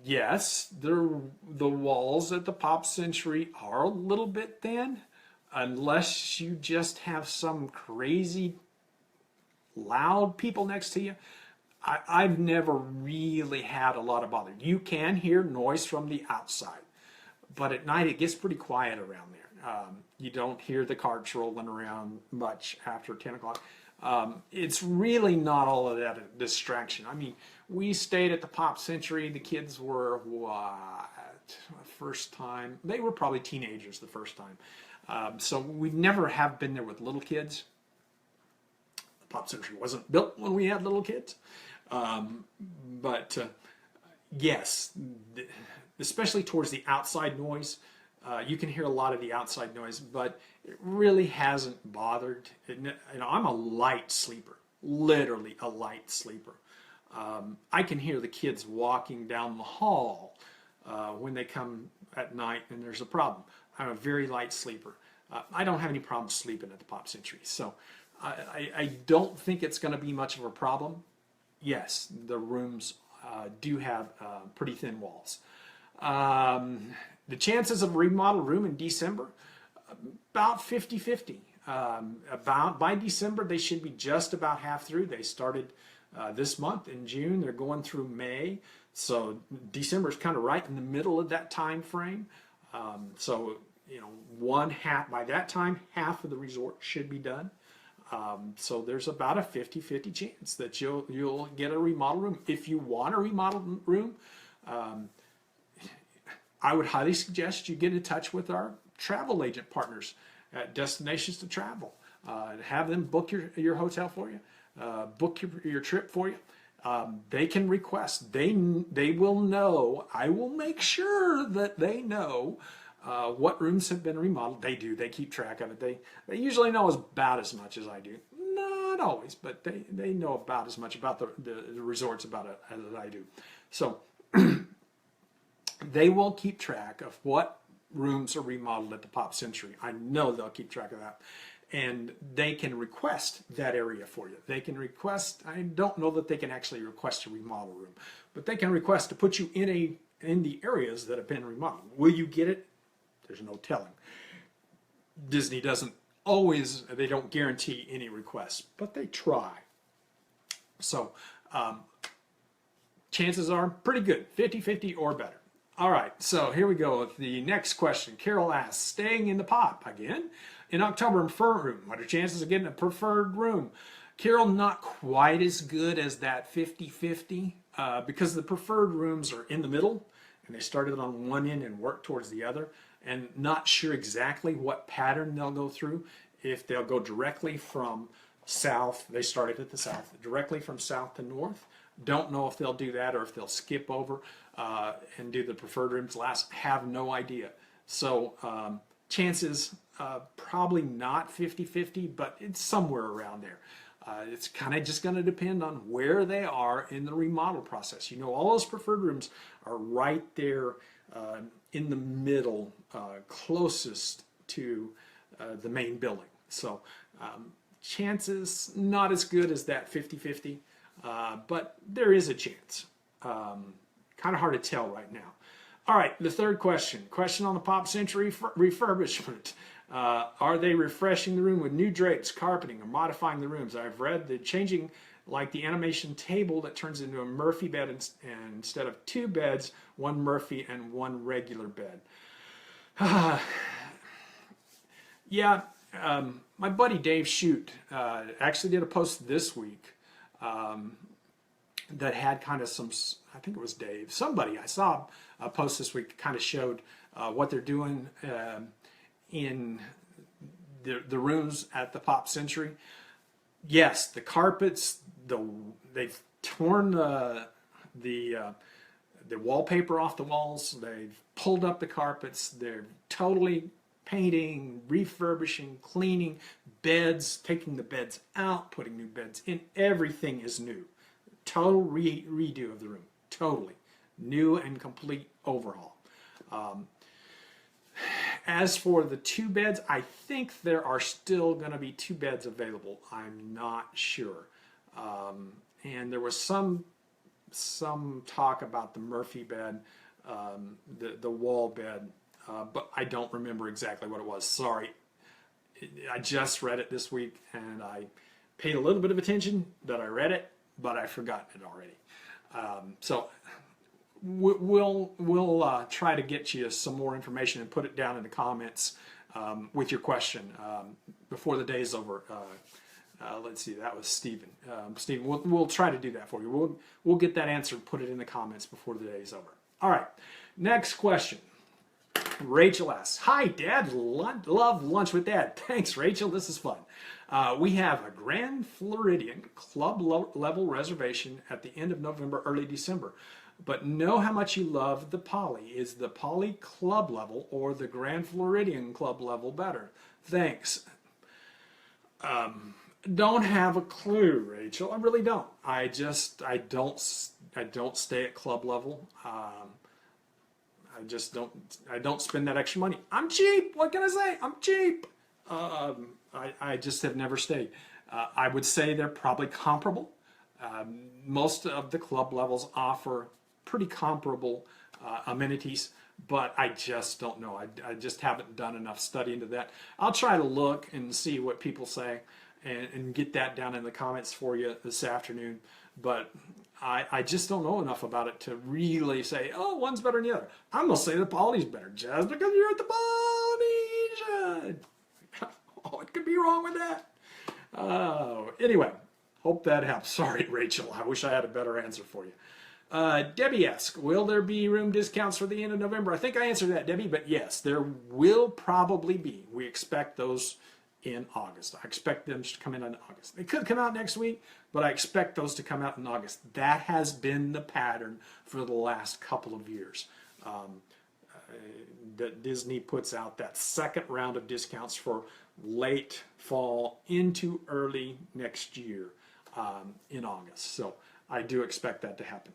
yes, the walls at the Pop Century are a little bit thin, unless you just have some crazy loud people next to you. I've never really had a lot of bother. You can hear noise from the outside, but at night it gets pretty quiet around there. You don't hear the carts rolling around much after 10 o'clock. It's really not all of that a distraction. I mean, we stayed at the Pop Century. The kids were, first time? They were probably teenagers the first time. So we never have been there with little kids. The Pop Century wasn't built when we had little kids. But yes, especially towards the outside noise, you can hear a lot of the outside noise, but it really hasn't bothered. I'm a light sleeper, literally a light sleeper. I can hear the kids walking down the hall when they come at night and there's a problem. I'm a very light sleeper. I don't have any problem sleeping at the Pop Century, so I don't think it's going to be much of a problem. Yes, the rooms do have pretty thin walls. The chances of a remodeled room in December, about 50-50. By December, they should be just about half through. They started this month in June. They're going through May. So December is kind of right in the middle of that time frame. So, by that time, half of the resort should be done. So there's about a 50-50 chance that you'll get a remodel room. If you want a remodeled room, I would highly suggest you get in touch with our travel agent partners at Destinations to Travel. Have them book your hotel for you, book your trip for you. They can request. They will know. I will make sure that they know what rooms have been remodeled. They do. They keep track of it. They usually know about as much as I do. Not always, but they know about as much about the resorts about it as I do. So they will keep track of what rooms are remodeled at the Pop Century. I know they'll keep track of that. And they can request that area for you. They can request, I don't know that they can actually request a remodel room, but they can request to put you in the areas that have been remodeled. Will you get it? There's no telling. Disney doesn't always, they don't guarantee any requests, but they try. So chances are pretty good, 50-50 or better. All right, so here we go with the next question. Carol asks, staying in the pop again in October in preferred room. What are chances of getting a preferred room? Carol, not quite as good as that 50-50 because the preferred rooms are in the middle and they started on one end and work towards the other, and not sure exactly what pattern they'll go through. If they'll go directly from south, they started at the south, directly from south to north. Don't know if they'll do that or if they'll skip over and do the preferred rooms last. Have no idea. So chances probably not 50-50, but it's somewhere around there. It's kind of just going to depend on where they are in the remodel process. You know, all those preferred rooms are right there in the middle, closest to the main building. So chances not as good as that 50-50, but there is a chance. Kind of hard to tell right now. All right, the third question. Question on the Pop Century refurbishment. Are they refreshing the room with new drapes, carpeting, or modifying the rooms? I've read they're changing like the animation table that turns into a Murphy bed and instead of two beds, one Murphy and one regular bed. Yeah, my buddy Dave Shute actually did a post this week that had kind of some, I think it was Dave, somebody, I saw a post this week kind of showed what they're doing in the rooms at the Pop Century. Yes, the carpets, they've torn the wallpaper off the walls, they've pulled up the carpets, they're totally painting, refurbishing, cleaning, beds, taking the beds out, putting new beds in. Everything is new. Total redo of the room. Totally. New and complete overhaul. As for the two beds, I think there are still going to be two beds available. I'm not sure. And there was some talk about the Murphy bed, the wall bed, but I don't remember exactly what it was. Sorry. I just read it this week, and I paid a little bit of attention that I read it, but I've forgotten it already. So we'll try to get you some more information and put it down in the comments with your question before the day is over. Let's see, that was Stephen. Stephen, we'll try to do that for you. We'll get that answer and put it in the comments before the day is over. All right, next question. Rachel asks, hi Dad, love lunch with Dad. Thanks Rachel, this is fun. We have a Grand Floridian club level reservation at the end of November, early December, but know how much you love the Poly. Is the Poly club level or the Grand Floridian club level better? Thanks. Don't have a clue, Rachel. I really don't. I don't stay at club level. I don't spend that extra money. I'm cheap. What can I say? I'm cheap. I just have never stayed. I would say they're probably comparable. Most of the club levels offer pretty comparable amenities, but I just don't know. I just haven't done enough study into that. I'll try to look and see what people say and get that down in the comments for you this afternoon. But I just don't know enough about it to really say, oh, one's better than the other. I'm going to say the Poly's better just because you're at the Polynesian. Oh, it could be wrong with that. Anyway, hope that helps. Sorry, Rachel. I wish I had a better answer for you. Debbie asks, will there be room discounts for the end of November? I think I answered that, Debbie, but yes, there will probably be. We expect those in August. I expect them to come in August. They could come out next week, but I expect those to come out in August. That has been the pattern for the last couple of years. That Disney puts out that second round of discounts for late fall into early next year in August. So I do expect that to happen.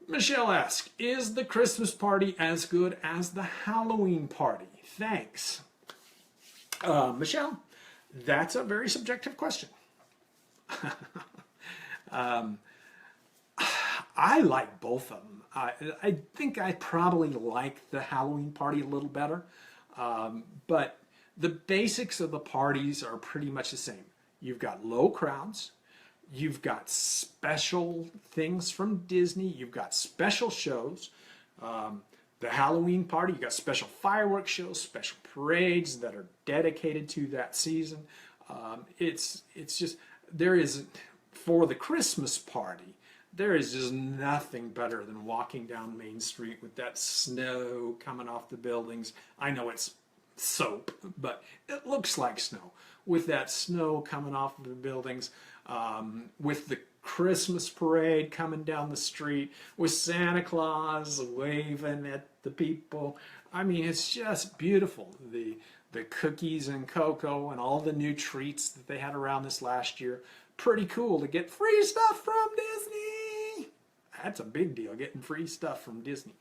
Michelle asks, is the Christmas party as good as the Halloween party? Thanks. Michelle, that's a very subjective question. I like both of them. I think I probably like the Halloween party a little better, but the basics of the parties are pretty much the same. You've got low crowds, you've got special things from Disney, you've got special shows, the Halloween party. You got special fireworks shows, special parades that are dedicated to that season. It's just, there is, for the Christmas party, there is just nothing better than walking down Main Street with that snow coming off the buildings. I know it's soap, but it looks like snow. With that snow coming off of the buildings, with the Christmas parade coming down the street, with Santa Claus waving at the people. I mean, it's just beautiful. The cookies and cocoa and all the new treats that they had around this last year. Pretty cool to get free stuff from Disney. That's a big deal, getting free stuff from Disney.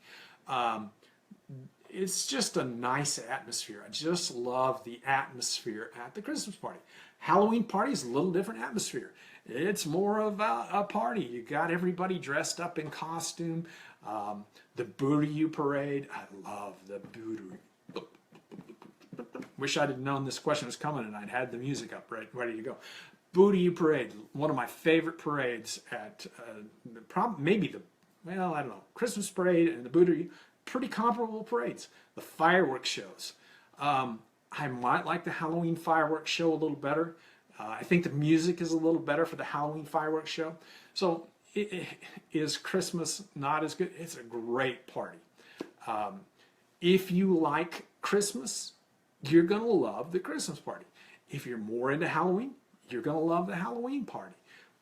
It's just a nice atmosphere. I just love the atmosphere at the Christmas party. Halloween party is a little different atmosphere. It's more of a party. You got everybody dressed up in costume. The Booty Parade. I love the Booty. Wish I'd have known this question was coming and I'd had the music up ready to go. Booty Parade, one of my favorite parades at well, I don't know, Christmas parade and the Booty, pretty comparable parades. The fireworks shows. I might like the Halloween fireworks show a little better. I think the music is a little better for the Halloween fireworks show. So is Christmas not as good? It's a great party. If you like Christmas, you're going to love the Christmas party. If you're more into Halloween, you're going to love the Halloween party.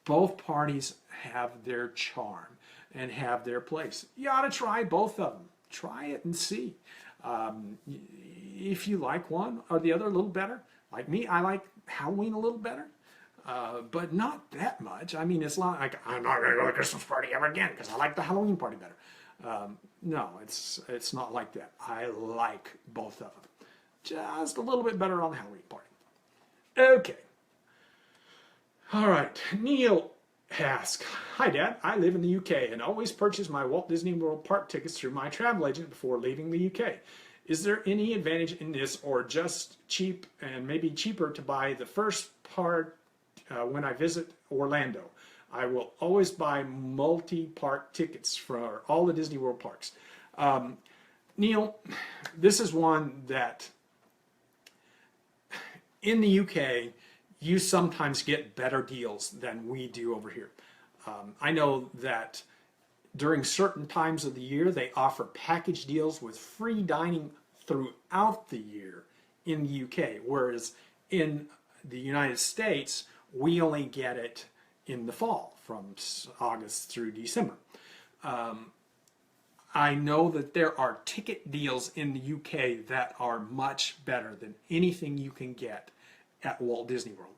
Both parties have their charm and have their place. You ought to try both of them. Try it and see. If you like one or the other a little better, like me, I like Halloween a little better, but not that much. I mean, it's not like I'm not going to go to the Christmas party ever again because I like the Halloween party better. No, it's not like that. I like both of them. Just a little bit better on the Halloween party. Okay. All right. Neil asks, "Hi Dad, I live in the UK and always purchase my Walt Disney World Park tickets through my travel agent before leaving the UK. Is there any advantage in this or just cheap and maybe cheaper to buy the first part when I visit Orlando? I will always buy multi-park tickets for all the Disney World parks." Neil, this is one that in the UK, you sometimes get better deals than we do over here. I know that during certain times of the year, they offer package deals with free dining throughout the year in the UK, whereas in the United States, we only get it in the fall from August through December. I know that there are ticket deals in the UK that are much better than anything you can get at Walt Disney World.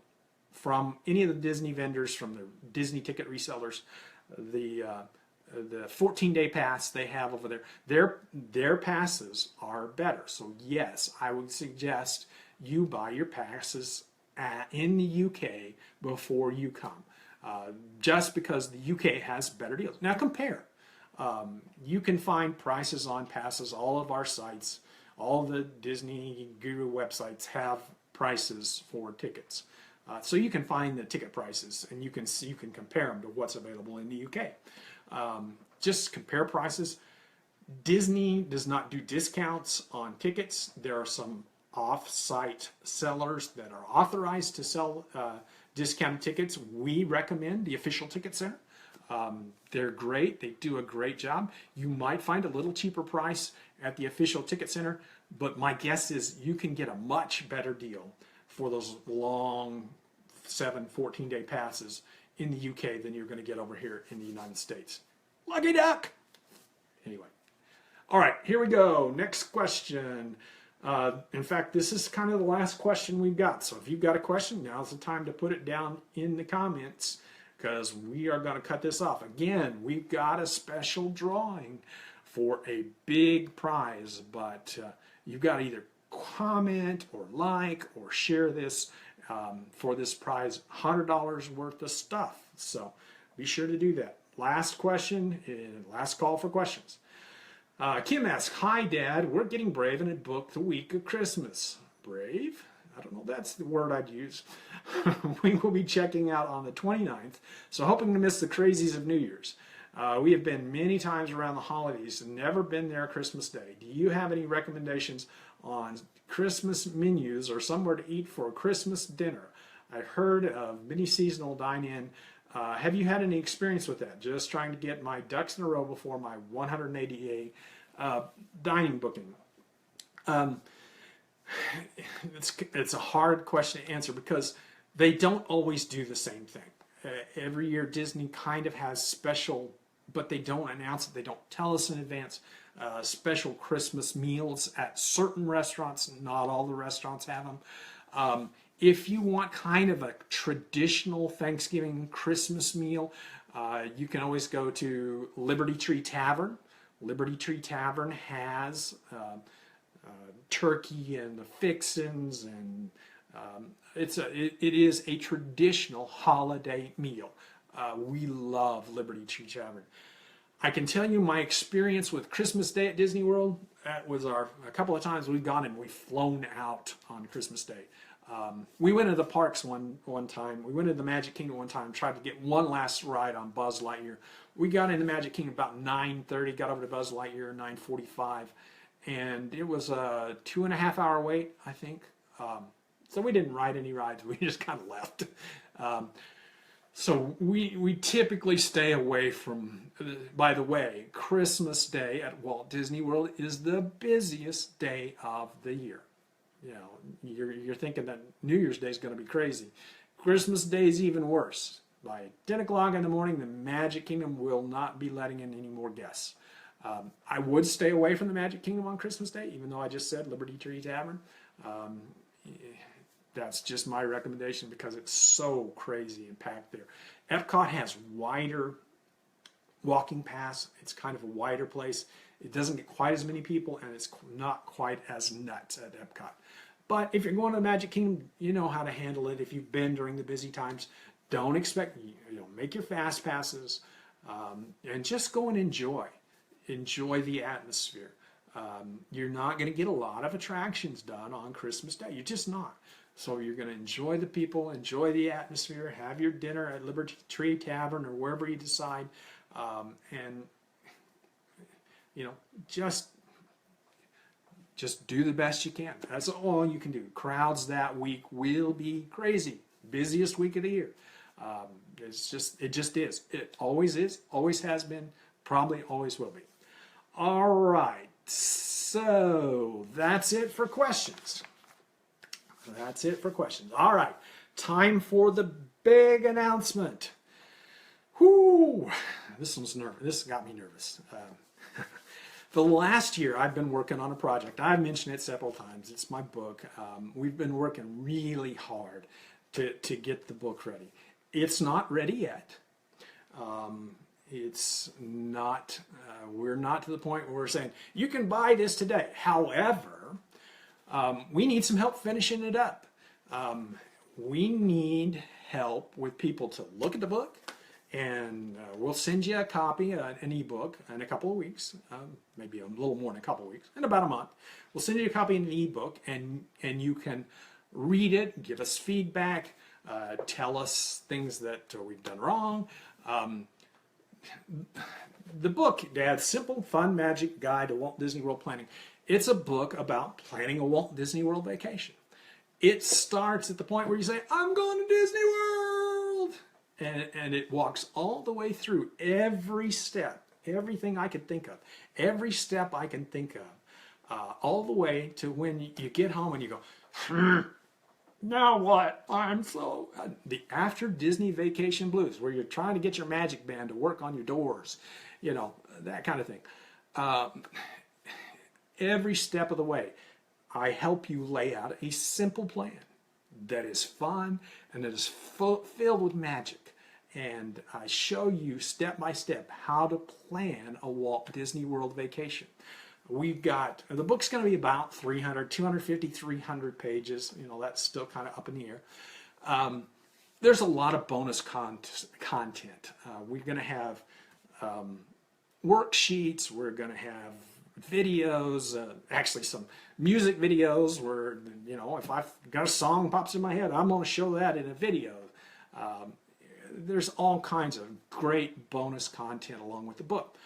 From any of the Disney vendors, from the Disney ticket resellers, the 14-day pass they have over there, their passes are better. So yes, I would suggest you buy your passes in the UK before you come, just because the UK has better deals. Now compare. You can find prices on passes. All of our sites, all the Disney Guru websites have prices for tickets. So you can find the ticket prices and you can compare them to what's available in the UK. Just compare prices. Disney does not do discounts on tickets. There are some off-site sellers that are authorized to sell discounted tickets. We recommend the Official Ticket Center. They're great. They do a great job. You might find a little cheaper price at the Official Ticket Center, but my guess is you can get a much better deal for those long 14-day passes in the UK than you're going to get over here in the United States. Lucky duck! Anyway. All right, here we go. Next question. In fact, this is kind of the last question we've got. So if you've got a question, now's the time to put it down in the comments, because we are going to cut this off. Again, we've got a special drawing for a big prize, but you've got to either comment or like or share this for this prize, $100 worth of stuff. So be sure to do that. Last question, last call for questions. Kim asks, "Hi Dad, we're getting brave and had booked the week of Christmas." Brave? I don't know if that's the word I'd use. We will be checking out on the 29th, so hoping to miss the crazies of New Year's. We have been many times around the holidays and never been there Christmas Day. Do you have any recommendations on Christmas menus or somewhere to eat for a Christmas dinner? I've heard of many seasonal dine-in. Have you had any experience with that? Just trying to get my ducks in a row before my 180-day dining booking. It's a hard question to answer because they don't always do the same thing. Every year Disney kind of has special, but they don't announce it, they don't tell us in advance, special Christmas meals at certain restaurants. Not all the restaurants have them. If you want kind of a traditional Thanksgiving Christmas meal, you can always go to Liberty Tree Tavern. Liberty Tree Tavern has turkey and the fixins, and it is a traditional holiday meal. We love Liberty Tree Tavern. I can tell you my experience with Christmas Day at Disney World. That was a couple of times we've gone and we've flown out on Christmas Day. We went to the parks one time. We went to the Magic Kingdom one time, tried to get one last ride on Buzz Lightyear. We got into Magic Kingdom about 9:30, got over to Buzz Lightyear 9:45, and it was a 2.5 hour wait, I think. So we didn't ride any rides. We just kind of left. So we typically stay away from, by the way, Christmas Day at Walt Disney World is the busiest day of the year. You know, you're thinking that New Year's Day is going to be crazy. Christmas Day is even worse. By 10 o'clock in the morning, the Magic Kingdom will not be letting in any more guests. I would stay away from the Magic Kingdom on Christmas Day, even though I just said Liberty Tree Tavern. That's just my recommendation because it's so crazy and packed there. Epcot has wider walking paths. It's kind of a wider place. It doesn't get quite as many people, and it's not quite as nuts at Epcot. But if you're going to the Magic Kingdom, you know how to handle it. If you've been during the busy times, don't expect, make your fast passes, and just go and enjoy the atmosphere. You're not going to get a lot of attractions done on Christmas Day. You're just not. So you're going to enjoy the people, enjoy the atmosphere, have your dinner at Liberty Tree Tavern or wherever you decide, and just do the best you can. That's all you can do. Crowds that week will be crazy. Busiest week of the year. It just is. It always is, always has been, probably always will be. All right. So that's it for questions. That's it for questions. All right. Time for the big announcement. Whoo! This one's nervous. This got me nervous. The last year, I've been working on a project. I've mentioned it several times. It's my book. We've been working really hard to get the book ready. It's not ready yet. It's not. We're not to the point where we're saying you can buy this today. However, we need some help finishing it up. We need help with people to look at the book. And we'll send you a copy, an ebook, in a couple of weeks, maybe a little more than a couple of weeks, in about a month. We'll send you a copy in an ebook, and you can read it, give us feedback, tell us things that we've done wrong. The book, Dad's Simple, Fun, Magic Guide to Walt Disney World Planning. It's a book about planning a Walt Disney World vacation. It starts at the point where you say, I'm going to Disney World! And it walks all the way through every step, everything I could think of, every step I can think of, all the way to when you get home and you go, now what? I'm so... the after Disney vacation blues, where you're trying to get your magic band to work on your doors, that kind of thing. Every step of the way, I help you lay out a simple plan that is fun and that is filled with magic. And I show you step by step how to plan a Walt Disney World vacation. We've got, the book's going to be about 250, 300 pages. That's still kind of up in the air. There's a lot of bonus content. We're going to have worksheets. We're going to have videos, actually some music videos where, if I've got a song pops in my head, I'm going to show that in a video. there's all kinds of great bonus content along with the book.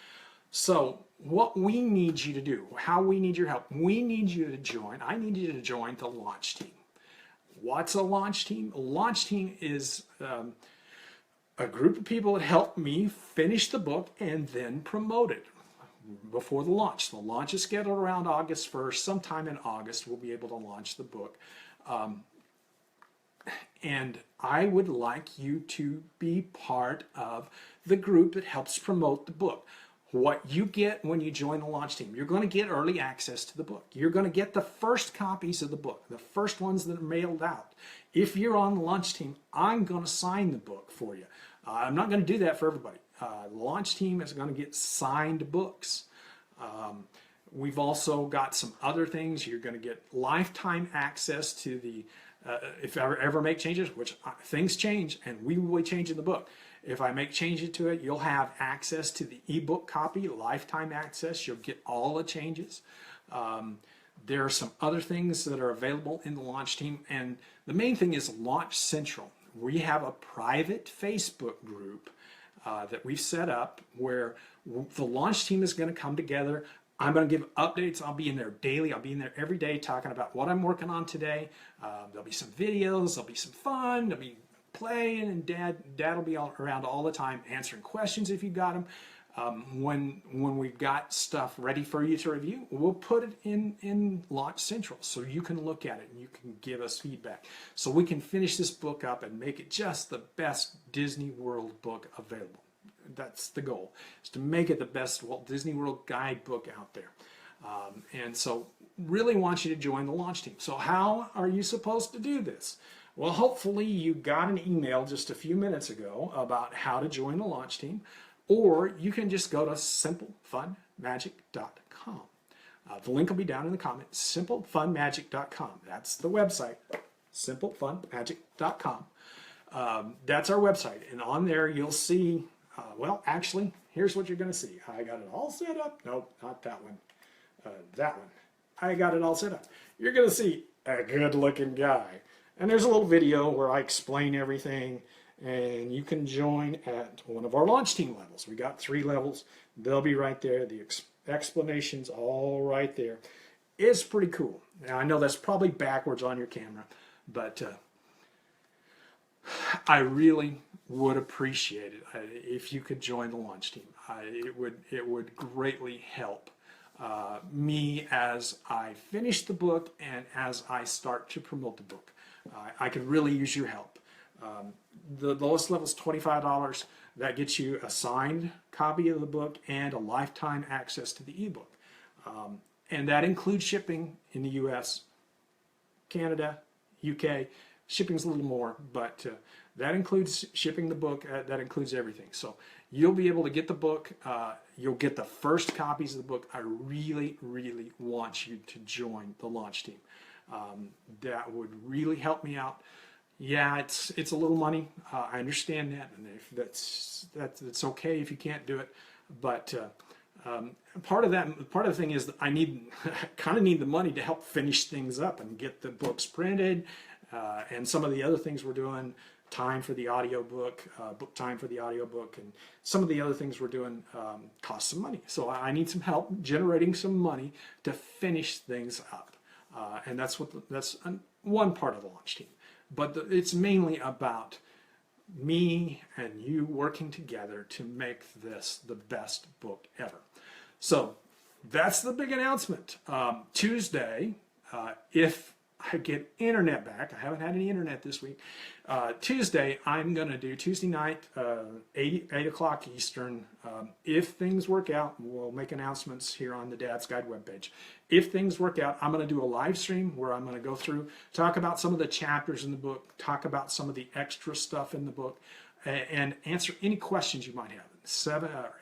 So what we need you to do, how we need your help, we need you to join, I need you to join the launch team. What's a launch team? A launch team is a group of people that help me finish the book and then promote it before the launch. The launch is scheduled around August 1st. Sometime in August, we'll be able to launch the book. And I would like you to be part of the group that helps promote the book. What you get when you join the launch team, you're going to get early access to the book. You're going to get the first copies of the book, the first ones that are mailed out. If you're on the launch team, I'm going to sign the book for you. I'm not going to do that for everybody. The launch team is going to get signed books. We've also got some other things. You're going to get lifetime access to the, if I ever make changes, which things change, and we will be changing the book. If I make changes to it, you'll have access to the ebook copy, lifetime access. You'll get all the changes. There are some other things that are available in the launch team, and the main thing is Launch Central. We have a private Facebook group that we've set up where the launch team is going to come together. I'm going to give updates. I'll be in there daily. I'll be in there every day talking about what I'm working on today. There'll be some videos. There'll be some fun. There'll be playing, and Dad will be around all the time answering questions if you got them. When we've got stuff ready for you to review, we'll put it in Launch Central so you can look at it and you can give us feedback. So we can finish this book up and make it just the best Disney World book available. That's the goal, is to make it the best Walt Disney World guidebook out there. And so really want you to join the launch team. So how are you supposed to do this? Well, hopefully you got an email just a few minutes ago about how to join the launch team, or you can just go to simplefunmagic.com. The link will be down in the comments, simplefunmagic.com. That's the website, simplefunmagic.com. That's our website, and on there you'll see, well, actually, here's what you're going to see. I got it all set up. Nope, not that one. That one. I got it all set up. You're going to see a good-looking guy. And there's a little video where I explain everything, and you can join at one of our launch team levels. We got 3 levels. They'll be right there. The explanations all right there. It's pretty cool. Now, I know that's probably backwards on your camera, but I really would appreciate it if you could join the launch team. It would greatly help me as I finish the book and as I start to promote the book. I could really use your help. The lowest level is $25. That gets you a signed copy of the book and a lifetime access to the ebook. And that includes shipping in the US, Canada, UK. Shipping's a little more, but that includes shipping the book. That includes everything. So you'll be able to get the book. You'll get the first copies of the book. I really, really want you to join the launch team. That would really help me out. Yeah, it's a little money. I understand that, and if that's okay if you can't do it. But part of the thing is that I kind of need the money to help finish things up and get the books printed, and some of the other things we're doing. Time for the audiobook, book time for the audiobook, and some of the other things we're doing cost some money. So I need some help generating some money to finish things up. And that's one part of the launch team. But it's mainly about me and you working together to make this the best book ever. So that's the big announcement. Tuesday, if I get internet back, I haven't had any internet this week. Tuesday, I'm going to do Tuesday night, 8 o'clock Eastern. If things work out, we'll make announcements here on the Dad's Guide webpage. If things work out, I'm going to do a live stream where I'm going to go through, talk about some of the chapters in the book, talk about some of the extra stuff in the book, and answer any questions you might have.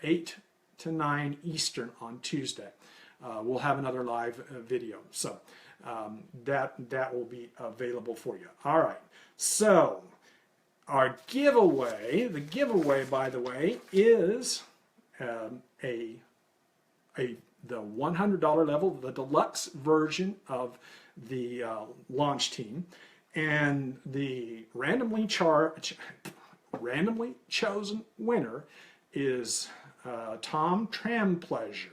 8 to 9 Eastern on Tuesday. We'll have another live video. So that will be available for you. All right. So our giveaway, the giveaway, by the way, is the $100 level, the deluxe version of the launch team, and the randomly randomly chosen winner is Tom Trampleasure.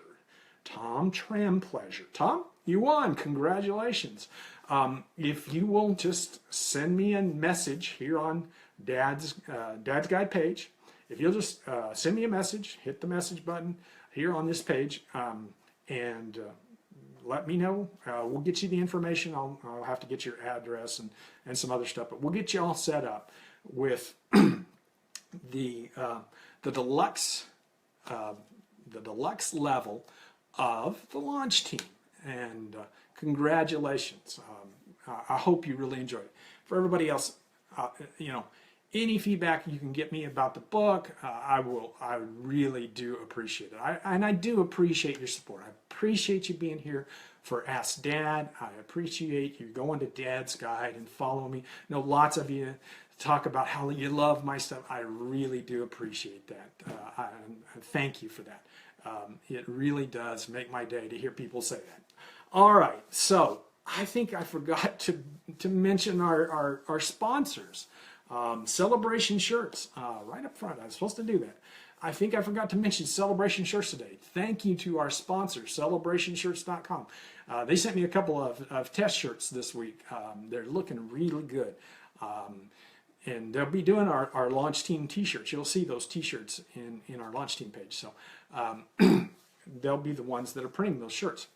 Tom Trampleasure. Tom, you won. Congratulations. If you will just send me a message here on Dad's Guide page, if you'll just send me a message, hit the message button here on this page, and let me know. We'll get you the information. I'll have to get your address and some other stuff, but we'll get you all set up with the deluxe level of the launch team. And congratulations. I hope you really enjoyed it. For everybody else, any feedback you can get me about the book, I really do appreciate it. I do appreciate your support. I appreciate you being here for Ask Dad. I appreciate you going to Dad's Guide and following me. I know lots of you talk about how you love my stuff. I really do appreciate that. I thank you for that. It really does make my day to hear people say that. All right, so I think I forgot to mention our sponsors. Celebration Shirts, right up front. I was supposed to do that. I think I forgot to mention Celebration Shirts today. Thank you to our sponsor, celebrationshirts.com. They sent me a couple of test shirts this week. They're looking really good. And they'll be doing our launch team t-shirts. You'll see those t-shirts in our launch team page. So they'll be the ones that are printing those shirts.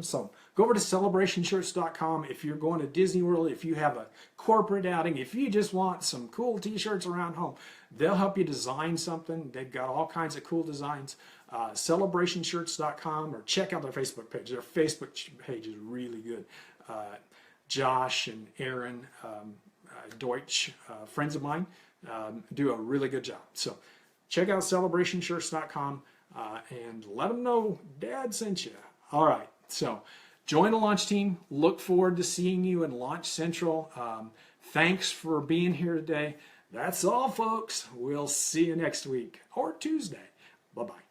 So go over to celebrationshirts.com. If you're going to Disney World, if you have a corporate outing, if you just want some cool t-shirts around home, they'll help you design something. They've got all kinds of cool designs. Celebrationshirts.com, or check out their Facebook page. Their Facebook page is really good. Josh and Aaron Deutsch, friends of mine, do a really good job. So check out celebrationshirts.com and let them know Dad sent you. All right. So join the launch team. Look forward to seeing you in Launch Central. Thanks for being here today. That's all, folks. We'll see you next week or Tuesday. Bye-bye.